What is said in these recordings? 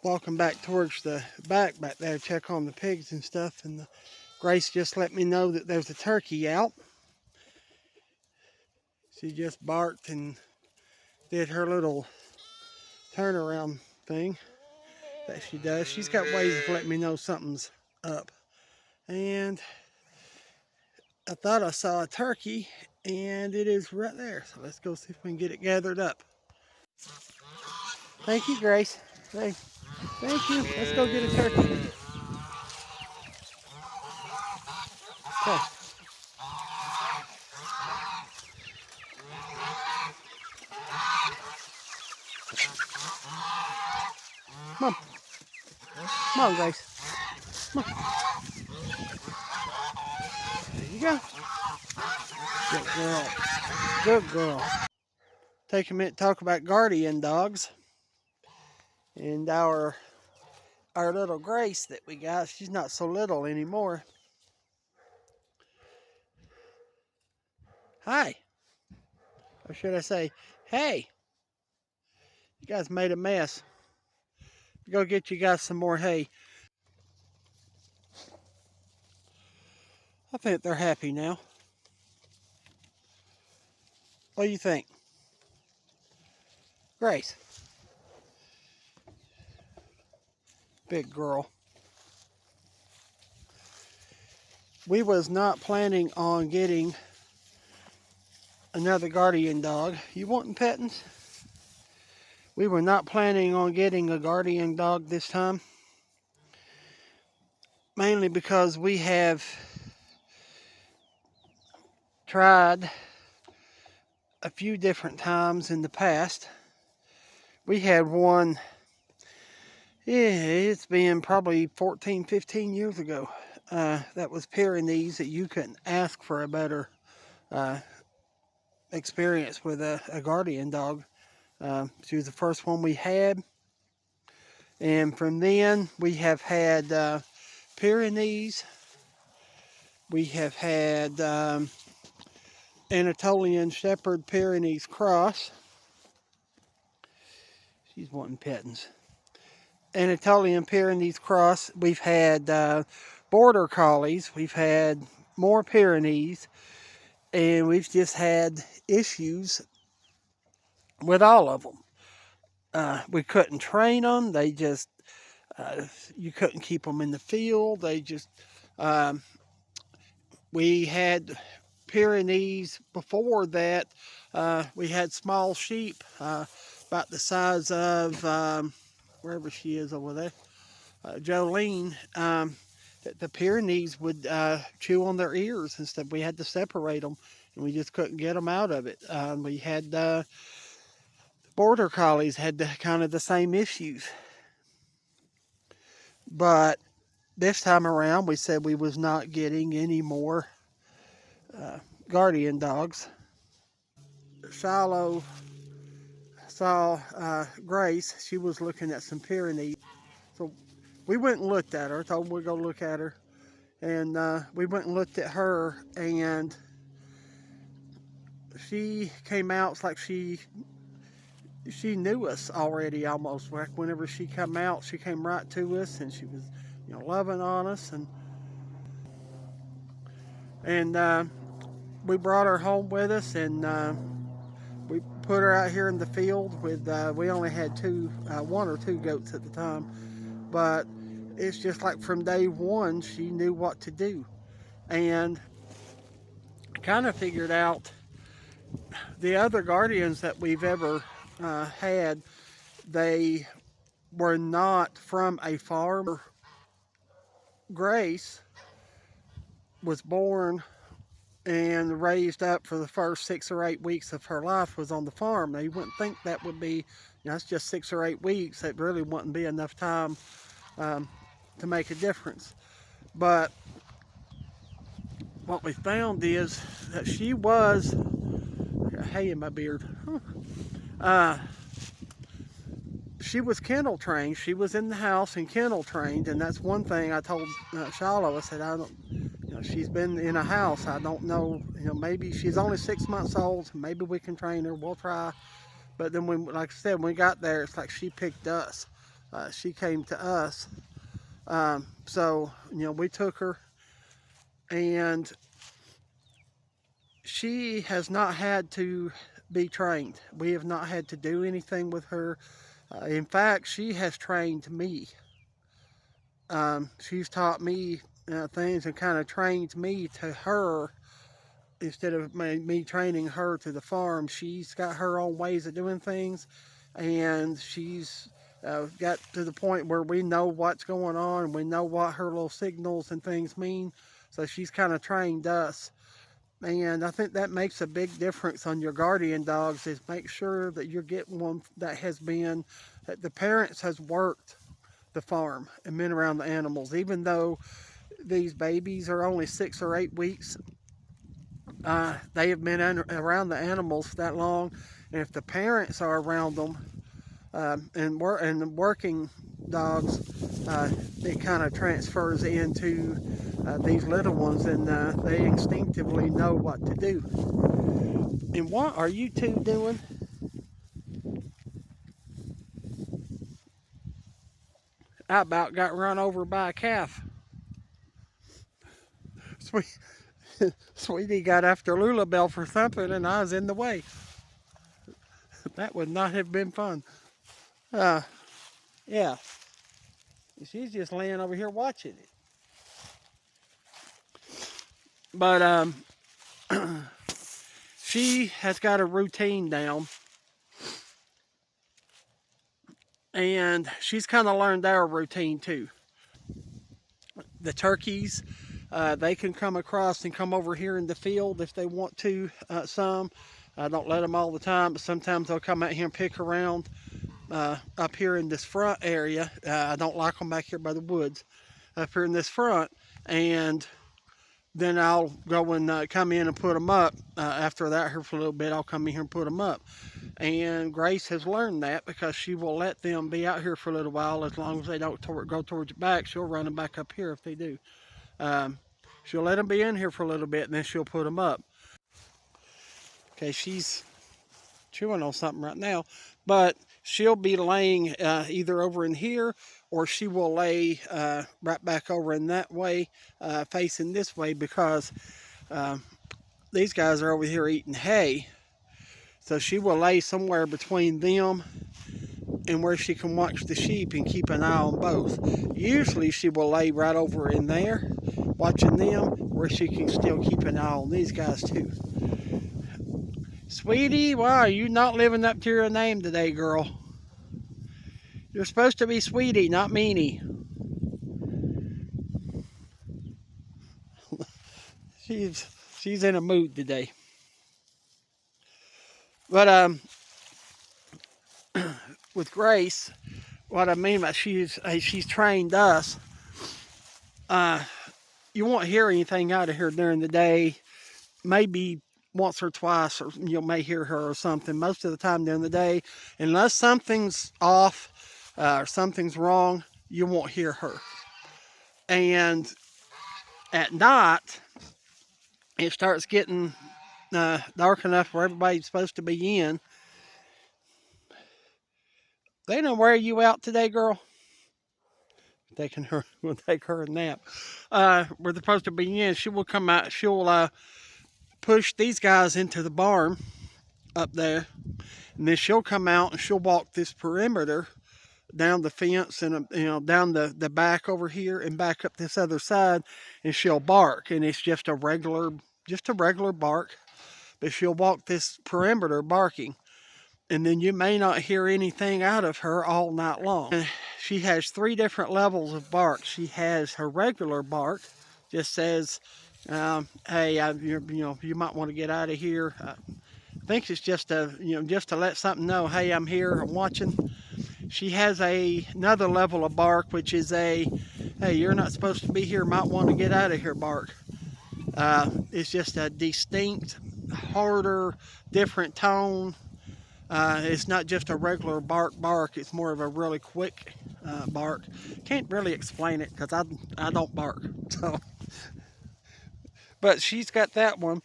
walking back towards the back there to check on the pigs and stuff, and Grace just let me know that there's a turkey out. She just barked and did her little turnaround thing that she does. She's got ways of letting me know something's up. And I thought I saw a turkey, and it is right there. So let's go see if we can get it gathered up. Thank you, Grace. Thank you. Let's go get a turkey. Okay. Come on. Come on, Grace. Come on. There you go. Good girl. Good girl. Take a minute to talk about guardian dogs. And our little Grace that we got, she's not so little anymore. Hi. Or should I say, hey. You guys made a mess. Go get you guys some more hay. I think they're happy now. What do you think? Grace. Big girl. We was not planning on getting another guardian dog. You wanting pettings? We were not planning on getting a guardian dog this time. Mainly because we have tried a few different times in the past. We had one, it's been probably 14, 15 years ago. That was Pyrenees, that you couldn't ask for a better experience with a guardian dog. She was the first one we had. And from then, we have had Pyrenees. We have had Anatolian Shepherd Pyrenees Cross. She's wanting pettings. Anatolian Pyrenees Cross. We've had Border Collies. We've had more Pyrenees. And we've just had issues with all of them. We couldn't train them. They just, you couldn't keep them in the field. They just, we had Pyrenees before that. We had small sheep, about the size of, wherever she is over there, Jolene. The Pyrenees would chew on their ears and stuff. We had to separate them, and we just couldn't get them out of it. We had Border Collies had kind of the same issues. But this time around, we said we was not getting any more guardian dogs. Shiloh saw Grace. She was looking at some Pyrenees. So we went and looked at her. Told them we'd go look at her. And we went and looked at her, and she came out. It's like she knew us already almost. Like whenever she come out, she came right to us, and she was, loving on us. And we brought her home with us, and we put her out here in the field with, we only had one or two goats at the time. But it's just like from day one, she knew what to do. And kind of figured out the other guardians that we've ever had, they were not from a farm. Grace was born and raised up for the first 6 or 8 weeks of her life was on the farm. Now, you wouldn't think that would be, it's just 6 or 8 weeks. That really wouldn't be enough time to make a difference. But what we found is that she was, I got hay in my beard. She was kennel trained. She was in the house and kennel trained, and that's one thing I told Shiloh. I said, I don't, she's been in a house. I don't know, maybe she's only 6 months old. Maybe we can train her. We'll try. But then, like I said, when we got there, it's like she picked us. she came to us. So, we took her, and she has not had to be trained. We have not had to do anything with her. In fact, she has trained me. She's taught me things and kind of trained me to her instead of me training her to the farm. She's got her own ways of doing things, and she's got to the point where we know what's going on. We know what her little signals and things mean. So she's kind of trained us. And I think that makes a big difference on your guardian dogs, is make sure that you're getting one that that the parents has worked the farm and been around the animals. Even though these babies are only 6 or 8 weeks, they have been around the animals that long. And if the parents are around them, and the working dogs, it kind of transfers into these little ones, and they instinctively know what to do. And what are you two doing? I about got run over by a calf. Sweetie got after Lulabelle for something, and I was in the way. That would not have been fun. Yeah. She's just laying over here watching it. But she has got a routine down, and she's kind of learned our routine too. The turkeys, they can come across and come over here in the field if they want to. Some I don't let them all the time, but sometimes they'll come out here and pick around up here in this front area. I don't like them back here by the woods. Up here in this front, and then I'll go and come in and put them up. After that, here for a little bit, I'll come in here and put them up. And Grace has learned that, because she will let them be out here for a little while. As long as they don't go towards the back, she'll run them back up here if they do. She'll let them be in here for a little bit, and then she'll put them up. Okay, she's chewing on something right now, but she'll be laying either over in here, or she will lay right back over in that way, facing this way, because these guys are over here eating hay. So she will lay somewhere between them and where she can watch the sheep and keep an eye on both. Usually she will lay right over in there watching them, where she can still keep an eye on these guys too. Sweetie, why are you not living up to your name today, girl? You're supposed to be Sweetie, not Meanie. She's in a mood today. But with Grace, what I mean by she's trained us. You won't hear anything out of her during the day. Maybe once or twice, or you may hear her or something. Most of the time during the day, unless something's off or something's wrong, you won't hear her. And at night, it starts getting dark enough where everybody's supposed to be in. They don't wear you out today, girl. We'll take her a nap. We're supposed to be in. She will come out. She'll push these guys into the barn up there, and then she'll come out and she'll walk this perimeter down the fence and down the back over here and back up this other side, and she'll bark, and it's just a regular bark, but she'll walk this perimeter barking, and then you may not hear anything out of her all night long. And she has 3 different levels of bark. She has her regular bark, just says, hey, you might want to get out of here. I think it's just to let something know, hey, I'm here, I'm watching. She has another level of bark, which is hey, you're not supposed to be here, might want to get out of here bark. It's just a distinct, harder, different tone. It's not just a regular bark. It's more of a really quick bark. Can't really explain it because I don't bark. So, but she's got that one,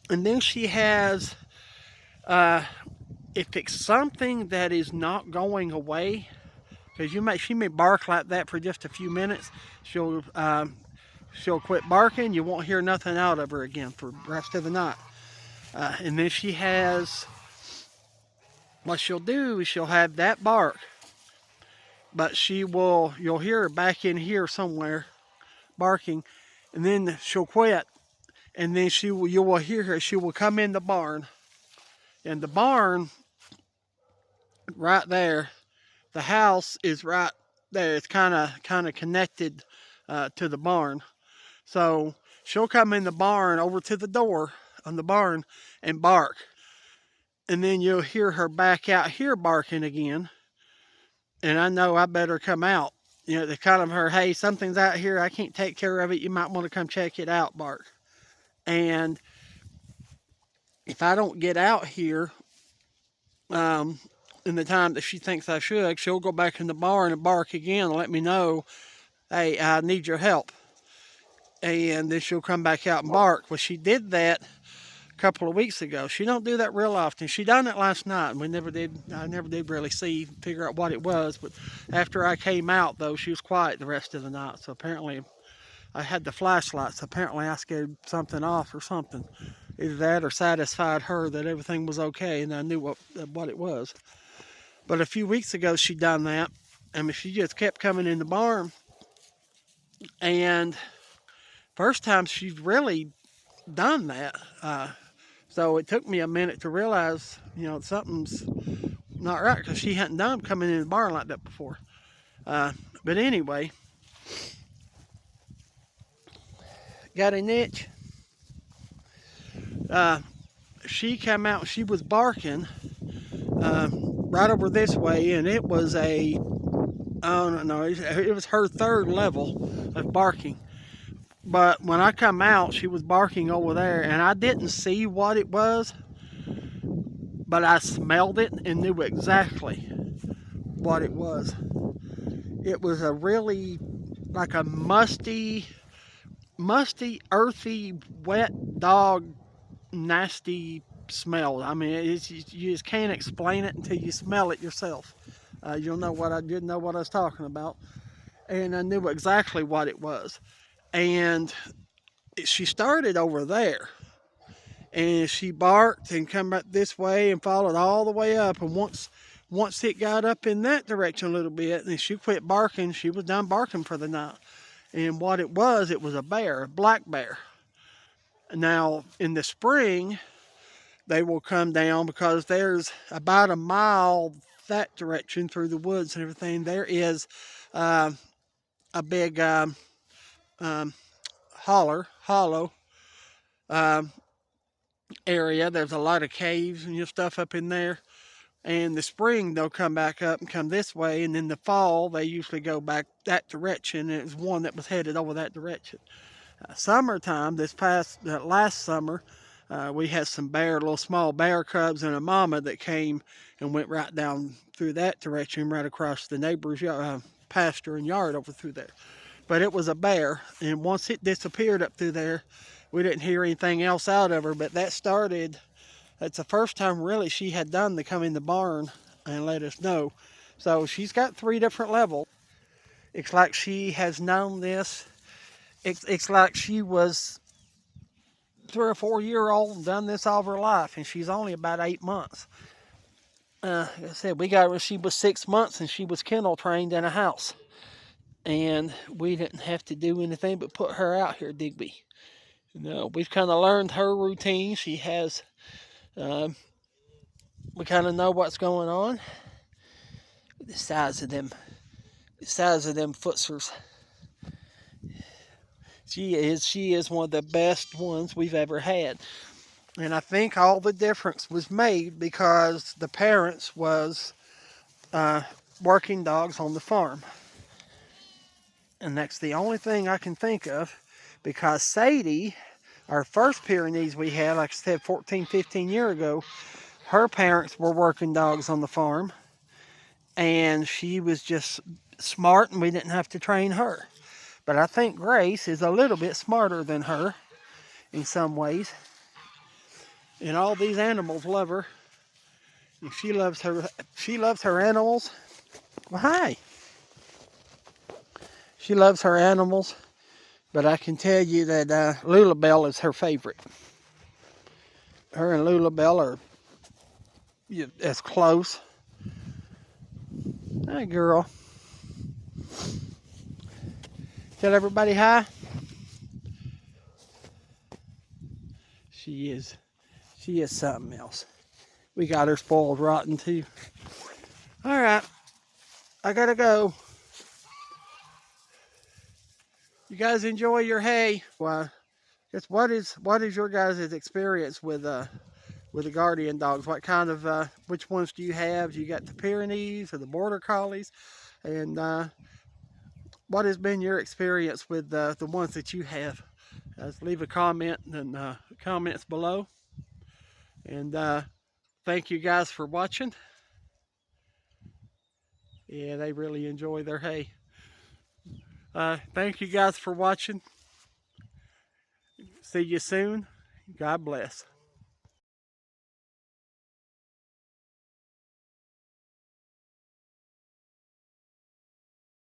and then she has. If it's something that is not going away, because she may bark like that for just a few minutes. She'll quit barking. You won't hear nothing out of her again for the rest of the night. And then she has, what she'll do is she'll have that bark, but you'll hear her back in here somewhere barking, and then she'll quit, and then you will hear her. She will come in the barn, and the barn right there, the house is right there. It's kind of connected to the barn. So she'll come in the barn over to the door on the barn and bark. And then you'll hear her back out here barking again. And I know I better come out. You know, they kind of her, hey, something's out here. I can't take care of it. You might want to come check it out, bark. And if I don't get out here in the time that she thinks I should, she'll go back in the barn and bark again and let me know, hey, I need your help. And then she'll come back out and bark. Well, she did that a couple of weeks ago. She don't do that real often. She done it last night, and I never did really figure out what it was. But after I came out, though, she was quiet the rest of the night. So apparently, I had the flashlight. So apparently, I scared something off or something. Either that or satisfied her that everything was okay, and I knew what it was. But a few weeks ago, she done that. I mean, she just kept coming in the barn, and first time she's really done that. So it took me a minute to realize, something's not right, because she hadn't done coming in the barn like that before. But anyway, got a niche. She came out, she was barking right over this way, and it was it was her third level of barking. But when I come out, she was barking over there, and I didn't see what it was, but I smelled it and knew exactly what it was. It was a really, like a musty, earthy, wet dog, nasty smell. I mean, you just can't explain it until you smell it yourself. You'll know what I didn't know what I was talking about, and I knew exactly what it was. And she started over there, and she barked and come back this way and followed all the way up. And once it got up in that direction a little bit, and she quit barking, she was done barking for the night. And what it was a bear, a black bear. Now, in the spring, they will come down, because there's about a mile that direction through the woods and everything. There is a big hollow area. There's a lot of caves and stuff up in there. And the spring, they'll come back up and come this way. And in the fall, they usually go back that direction. And it was one that was headed over that direction. Summertime, last summer, we had some little small bear cubs and a mama that came and went right down through that direction, right across the neighbor's pasture and yard over through there. But it was a bear, and once it disappeared up through there, we didn't hear anything else out of her. But that's the first time really she had done to come in the barn and let us know. So she's got 3 different levels. It's like she has known this. It's like she was 3 or 4 year old and done this all of her life, and she's only about 8 months. Like I said, we got her when she was 6 months, and she was kennel trained in a house. And we didn't have to do anything but put her out here, did we? No, we've kind of learned her routine. She has, we kind of know what's going on. The size of them footsers. She is one of the best ones we've ever had. And I think all the difference was made because the parents was working dogs on the farm. And that's the only thing I can think of, because Sadie, our first Pyrenees we had, like I said, 14, 15 years ago, her parents were working dogs on the farm, and she was just smart, and we didn't have to train her. But I think Grace is a little bit smarter than her in some ways. And all these animals love her. And she loves her animals. Well, hi. She loves her animals, but I can tell you that Lulabelle is her favorite. Her and Lulabelle are as close. Hi, girl. Tell everybody hi. She is something else. We got her spoiled rotten too. All right, I gotta go. You guys enjoy your hay. Well, guess what is your guys' experience with the guardian dogs? What kind of which ones do you have? Do you got the Pyrenees or the Border Collies? And what has been your experience with the ones that you have? Leave a comment in comments below. And thank you guys for watching. Yeah, they really enjoy their hay. Thank you guys for watching. See you soon. God bless.